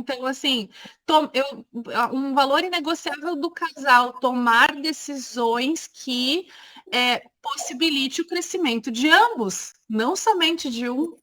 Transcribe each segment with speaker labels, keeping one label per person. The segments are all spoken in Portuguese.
Speaker 1: Então, assim, um valor inegociável do casal tomar decisões que possibilite o crescimento de ambos, não somente de um.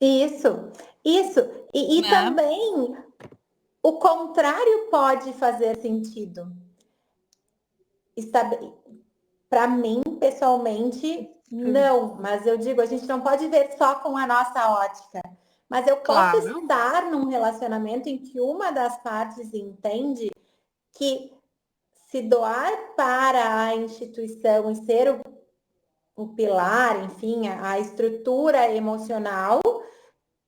Speaker 2: Isso. E
Speaker 1: Né?
Speaker 2: também o contrário pode fazer sentido. Para mim, pessoalmente, não. Mas eu digo, a gente não pode ver só com a nossa ótica. Mas eu posso
Speaker 1: Claro.
Speaker 2: estar num relacionamento em que uma das partes entende que se doar para a instituição e ser o pilar, enfim, a estrutura emocional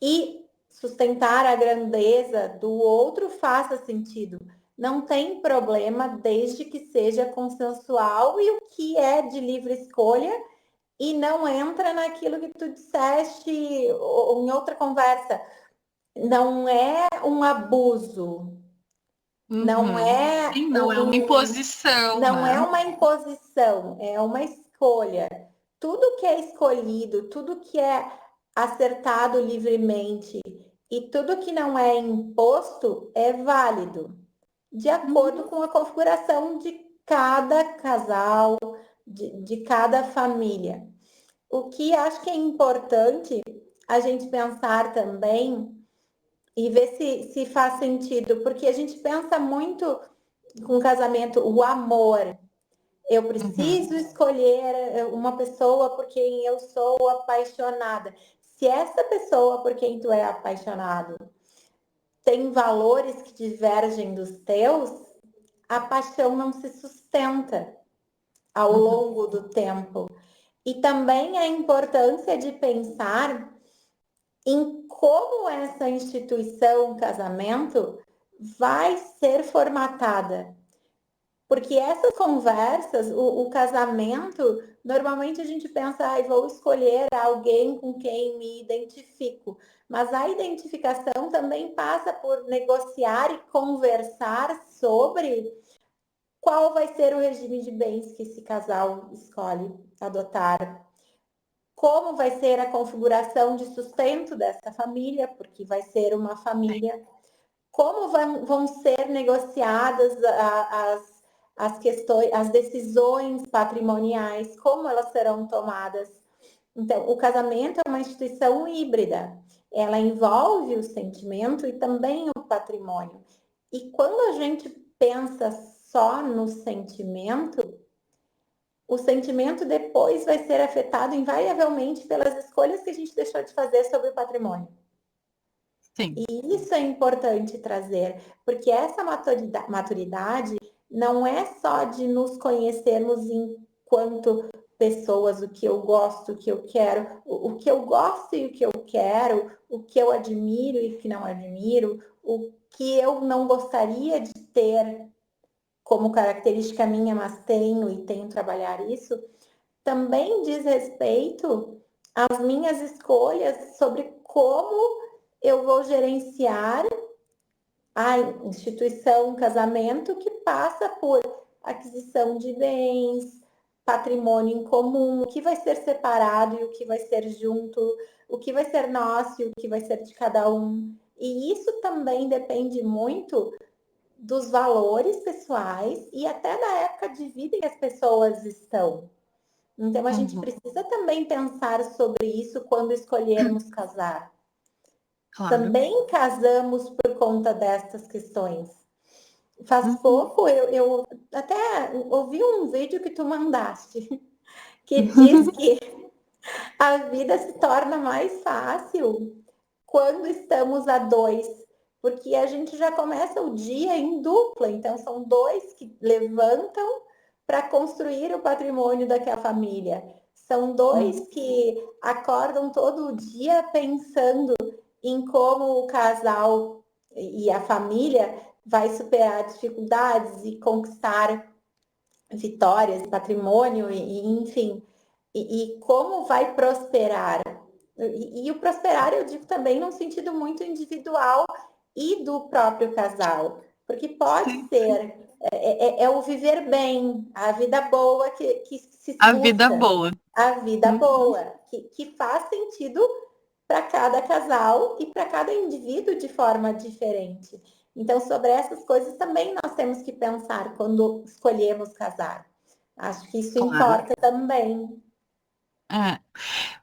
Speaker 2: e sustentar a grandeza do outro faça sentido. Não tem problema desde que seja consensual e o que é de livre escolha e não entra naquilo que tu disseste em outra conversa. Não é um abuso, não é
Speaker 1: Sim, não é uma imposição,
Speaker 2: não é
Speaker 1: né?
Speaker 2: uma imposição, é uma escolha. Tudo que é escolhido, tudo que é acertado livremente e tudo que não é imposto é válido, de acordo com a configuração de cada casal, de cada família. O que acho que é importante a gente pensar também e ver se faz sentido, porque a gente pensa muito com casamento, o amor. Eu preciso escolher uma pessoa por quem eu sou apaixonada. Se essa pessoa por quem tu é apaixonado tem valores que divergem dos teus, a paixão não se sustenta ao longo do tempo. E também a importância de pensar em como essa instituição, casamento, vai ser formatada. Porque essas conversas, o casamento, normalmente a gente pensa, vou escolher alguém com quem me identifico. Mas a identificação também passa por negociar e conversar sobre qual vai ser o regime de bens que esse casal escolhe adotar. Como vai ser a configuração de sustento dessa família, porque vai ser uma família. Como vão ser negociadas as questões, as decisões patrimoniais, como elas serão tomadas. Então, o casamento é uma instituição híbrida. Ela envolve o sentimento e também o patrimônio. E quando a gente pensa só no sentimento, o sentimento depois vai ser afetado invariavelmente pelas escolhas que a gente deixou de fazer sobre o patrimônio.
Speaker 1: Sim.
Speaker 2: E isso é importante trazer, porque essa maturidade não é só de nos conhecermos enquanto pessoas, o que eu gosto, o que eu quero, o que eu gosto e o que eu quero, o que eu admiro e o que não admiro, o que eu não gostaria de ter como característica minha, mas tenho e tenho trabalhar isso, também diz respeito às minhas escolhas sobre como eu vou gerenciar a instituição casamento que passa por aquisição de bens, patrimônio em comum, o que vai ser separado e o que vai ser junto, o que vai ser nosso e o que vai ser de cada um. E isso também depende muito dos valores pessoais e até da época de vida em que as pessoas estão. Então, a gente precisa também pensar sobre isso quando escolhermos casar.
Speaker 1: Claro.
Speaker 2: Também casamos por conta destas questões. Faz pouco eu até ouvi um vídeo que tu mandaste, que diz que a vida se torna mais fácil quando estamos a dois, porque a gente já começa o dia em dupla, então são dois que levantam para construir o patrimônio daquela família. São dois que acordam todo dia pensando em como o casal e a família vai superar dificuldades e conquistar vitórias, patrimônio, enfim, e como vai prosperar. E o prosperar, eu digo também num sentido muito individual e do próprio casal, porque pode ser o viver bem, a vida boa que se busca.
Speaker 1: A vida boa.
Speaker 2: A vida boa, que faz sentido para cada casal e para cada indivíduo de forma diferente. Então, sobre essas coisas também nós temos que pensar quando escolhemos casar. Acho que isso
Speaker 1: Claro.
Speaker 2: importa também.
Speaker 1: É,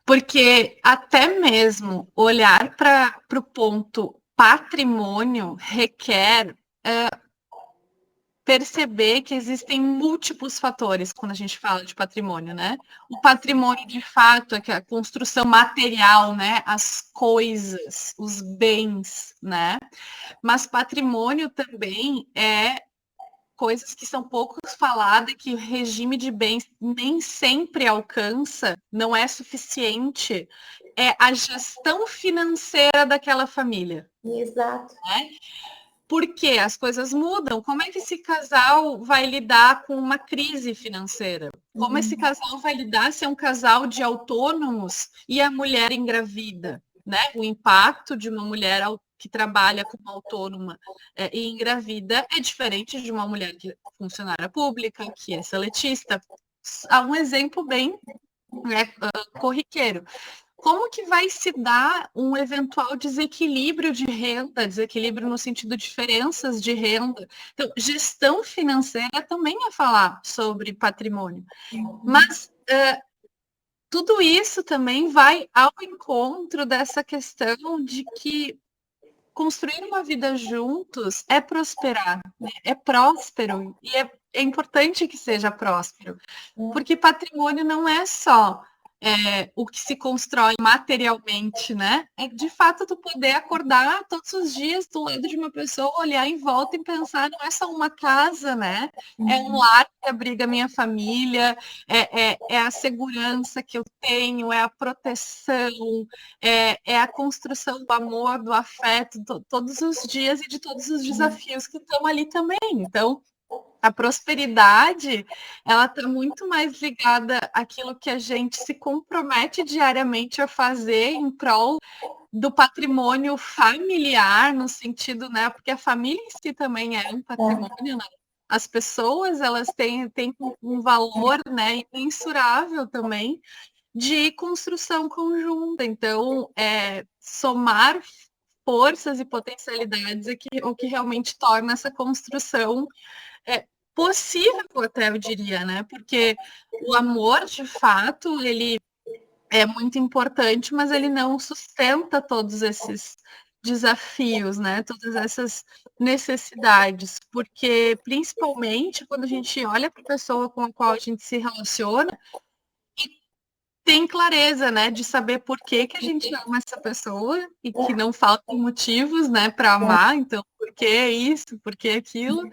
Speaker 1: porque até mesmo olhar para o ponto patrimônio requer perceber que existem múltiplos fatores quando a gente fala de patrimônio, né? O patrimônio, de fato, é que a construção material, né? As coisas, os bens, né? Mas patrimônio também é coisas que são pouco faladas, que o regime de bens nem sempre alcança, não é suficiente, é a gestão financeira daquela família.
Speaker 2: Exato.
Speaker 1: Né? Porque as coisas mudam. Como é que esse casal vai lidar com uma crise financeira? Como esse casal vai lidar se é um casal de autônomos e a mulher engravida? Né? O impacto de uma mulher que trabalha como autônoma e engravida é diferente de uma mulher que é funcionária pública, que é seletista. Há um exemplo bem corriqueiro. Como que vai se dar um eventual desequilíbrio de renda, desequilíbrio no sentido de diferenças de renda? Então, gestão financeira também é falar sobre patrimônio. Mas tudo isso também vai ao encontro dessa questão de que construir uma vida juntos é prosperar, né? É próspero e é importante que seja próspero, porque patrimônio não é só o que se constrói materialmente, né? É de fato tu poder acordar todos os dias do lado de uma pessoa, olhar em volta e pensar, não é só uma casa, né? É um lar que abriga a minha família, é a segurança que eu tenho, é a proteção, é a construção do amor, do afeto, todos os dias e de todos os desafios que estão ali também. Então, a prosperidade, ela está muito mais ligada àquilo que a gente se compromete diariamente a fazer em prol do patrimônio familiar, no sentido, né? Porque a família em si também é um patrimônio, né? As pessoas, elas têm um valor, né, imensurável também de construção conjunta. Então, somar forças e potencialidades é o que realmente torna essa construção possível, até eu diria, né? Porque o amor, de fato, ele é muito importante, mas ele não sustenta todos esses desafios, né? Todas essas necessidades, porque principalmente quando a gente olha para a pessoa com a qual a gente se relaciona, tem clareza, né, de saber por que que a gente ama essa pessoa e que não faltam motivos, né, para amar, então, por que isso, por que aquilo,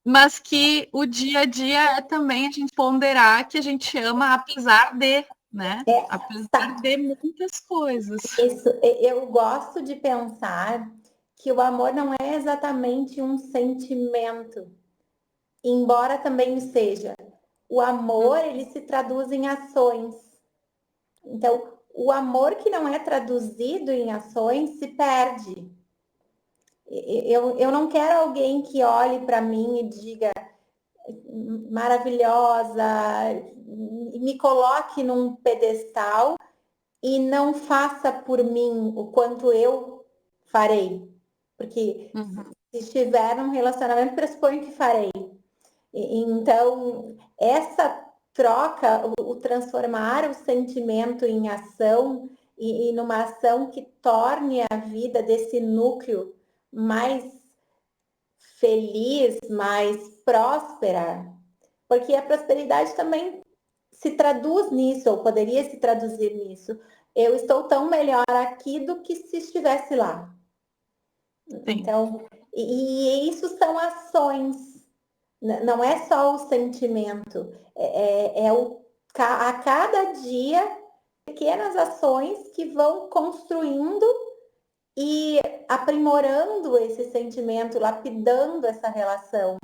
Speaker 1: mas que o dia a dia é também a gente ponderar que a gente ama apesar de, né, apesar
Speaker 2: Tá.
Speaker 1: de muitas coisas.
Speaker 2: Isso, eu gosto de pensar que o amor não é exatamente um sentimento, embora também seja. O amor, ele se traduz em ações. Então, o amor que não é traduzido em ações se perde. Eu não quero alguém que olhe para mim e diga maravilhosa, me coloque num pedestal e não faça por mim o quanto eu farei. Porque se estiver num relacionamento, pressuponho que farei. Então, essa troca, o transformar o sentimento em ação e numa ação que torne a vida desse núcleo mais feliz, mais próspera, porque a prosperidade também se traduz nisso, ou poderia se traduzir nisso. Eu estou tão melhor aqui do que se estivesse lá.
Speaker 1: Sim.
Speaker 2: Então, e isso são ações, não é só o sentimento, a cada dia pequenas ações que vão construindo e aprimorando esse sentimento, lapidando essa relação.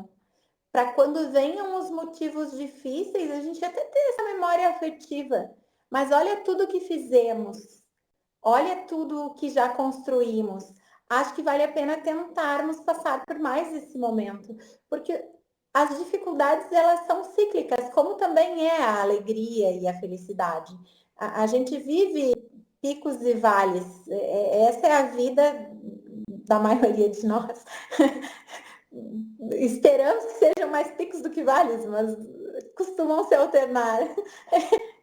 Speaker 2: Para quando venham os motivos difíceis, a gente até ter essa memória afetiva. Mas olha tudo que fizemos, olha tudo que já construímos. Acho que vale a pena tentarmos passar por mais esse momento, porque as dificuldades elas são cíclicas, como também é a alegria e a felicidade. A gente vive picos e vales. Essa é a vida da maioria de nós. Esperamos que sejam mais picos do que vales, mas costumam se alternar.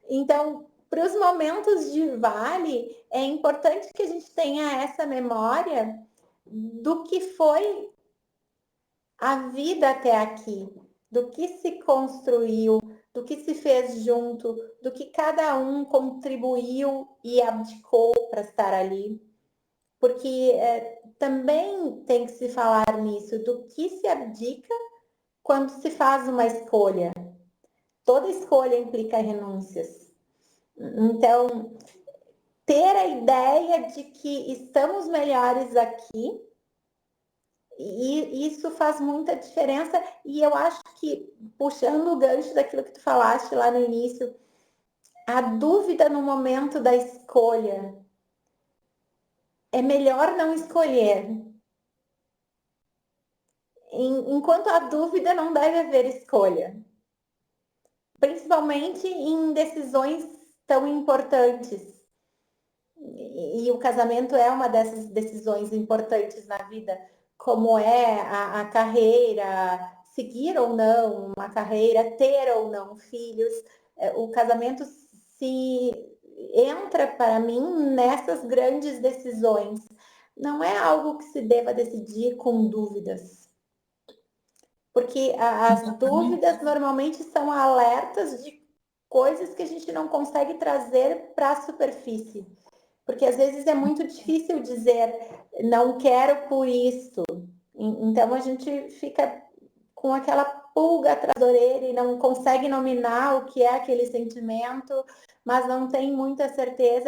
Speaker 2: Então, para os momentos de vale, é importante que a gente tenha essa memória do que foi a vida até aqui, do que se construiu, do que se fez junto, do que cada um contribuiu e abdicou para estar ali. Porque também tem que se falar nisso, do que se abdica quando se faz uma escolha. Toda escolha implica renúncias. Então, ter a ideia de que estamos melhores aqui, e isso faz muita diferença. E eu acho que, puxando o gancho daquilo que tu falaste lá no início, a dúvida no momento da escolha, é melhor não escolher. Enquanto há dúvida, não deve haver escolha. Principalmente em decisões tão importantes. E o casamento é uma dessas decisões importantes na vida, como é a carreira, seguir ou não uma carreira, ter ou não filhos. O casamento se entra para mim nessas grandes decisões. Não é algo que se deva decidir com dúvidas. Porque as dúvidas normalmente são alertas de coisas que a gente não consegue trazer para a superfície. Porque às vezes é muito difícil dizer não quero por isso. Então a gente fica com aquela pulga atrás da orelha e não consegue nominar o que é aquele sentimento, mas não tem muita certeza